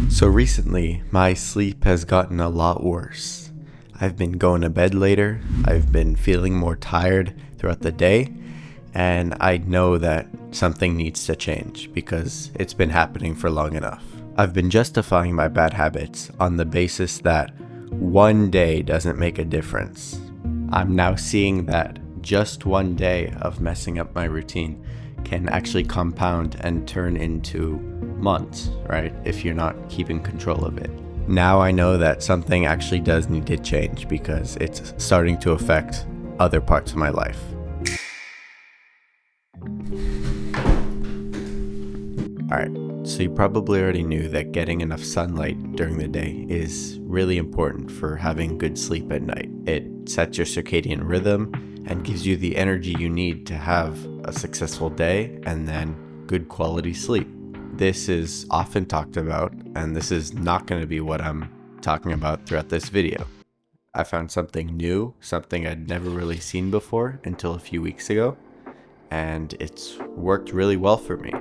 So recently, my sleep has gotten a lot worse. I've been going to bed later, I've been feeling more tired throughout the day, and I know that something needs to change because it's been happening for long enough. I've been justifying my bad habits on the basis that one day doesn't make a difference. I'm now seeing that just one day of messing up my routine can actually compound and turn into months, right? If you're not keeping control of it. Now I know that something actually does need to change because it's starting to affect other parts of my life. Alright, so you probably already knew that getting enough sunlight during the day is really important for having good sleep at night. It sets your circadian rhythm and gives you the energy you need to have a successful day and then good quality sleep. This is often talked about, and this is not going to be what I'm talking about throughout this video. I found something new, something I'd never really seen before until a few weeks ago, and it's worked really well for me.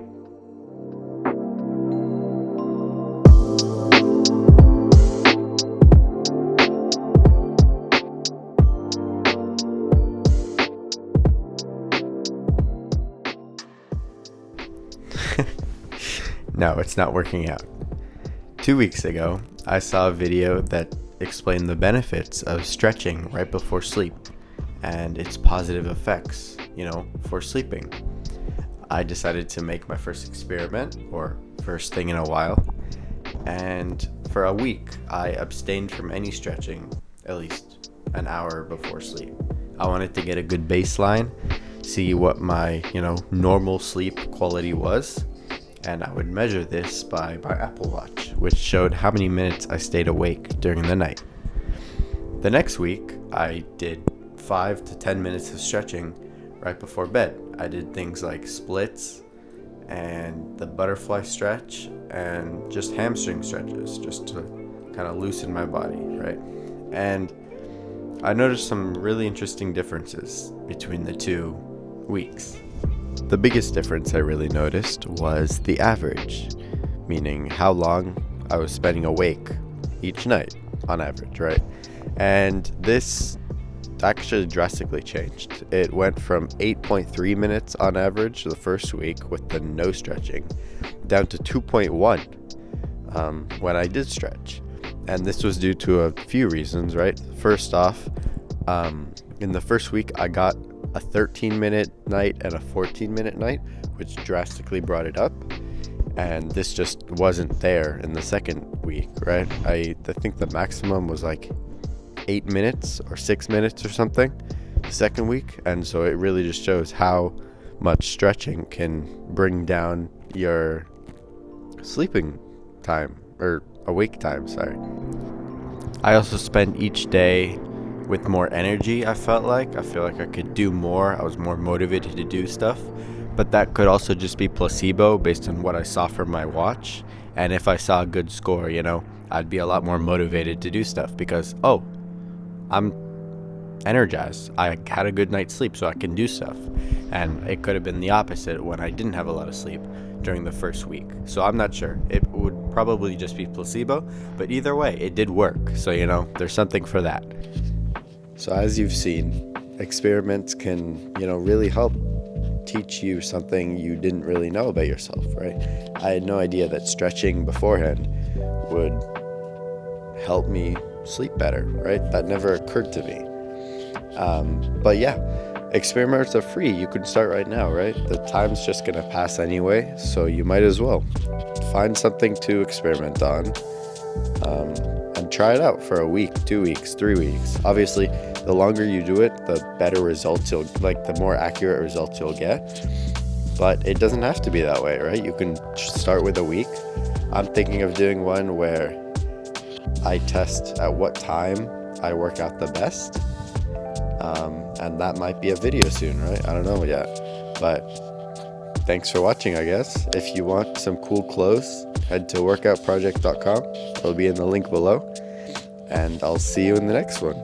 No, it's not working out. 2 weeks ago, I saw a video that explained the benefits of stretching right before sleep and its positive effects, for sleeping. I decided to make my first experiment, or first thing in a while, and for a week, I abstained from any stretching at least an hour before sleep. I wanted to get a good baseline, see what my, normal sleep quality was. And I would measure this by my Apple Watch, which showed how many minutes I stayed awake during the night. The next week, I did 5 to 10 minutes of stretching right before bed. I did things like splits and the butterfly stretch and just hamstring stretches, just to kind of loosen my body, right? And I noticed some really interesting differences between the 2 weeks. The biggest difference I really noticed was the average, meaning how long I was spending awake each night on average, right? And this actually drastically changed. It went from 8.3 minutes on average the first week with the no stretching down to 2.1 when I did stretch. And this was due to a few reasons, right? First off, in the first week I got a 13-minute night and a 14-minute night, which drastically brought it up. And this just wasn't there in the second week, right? I think the maximum was like 8 minutes or 6 minutes or something the second week. And so it really just shows how much stretching can bring down your sleeping time, or awake time, sorry. I also spent each day with more energy. I feel like I could do more. I was more motivated to do stuff, but that could also just be placebo based on what I saw from my watch. And if I saw a good score, I'd be a lot more motivated to do stuff because, I'm energized. I had a good night's sleep, so I can do stuff. And it could have been the opposite when I didn't have a lot of sleep during the first week. So I'm not sure. It would probably just be placebo, but either way, it did work. So, there's something for that. So as you've seen, experiments can, really help teach you something you didn't really know about yourself, right? I had no idea that stretching beforehand would help me sleep better, right? That never occurred to me. But yeah, experiments are free. You can start right now, right? The time's just gonna pass anyway, so you might as well find something to experiment on. And try it out for a week, 2 weeks, 3 weeks. Obviously, the longer you do it, the better results the more accurate results you'll get. But it doesn't have to be that way, right? You can start with a week. I'm thinking of doing one where I test at what time I work out the best. And that might be a video soon, right? I don't know yet. But thanks for watching, I guess. If you want some cool clothes, head to workoutproject.com. It'll be in the link below. And I'll see you in the next one.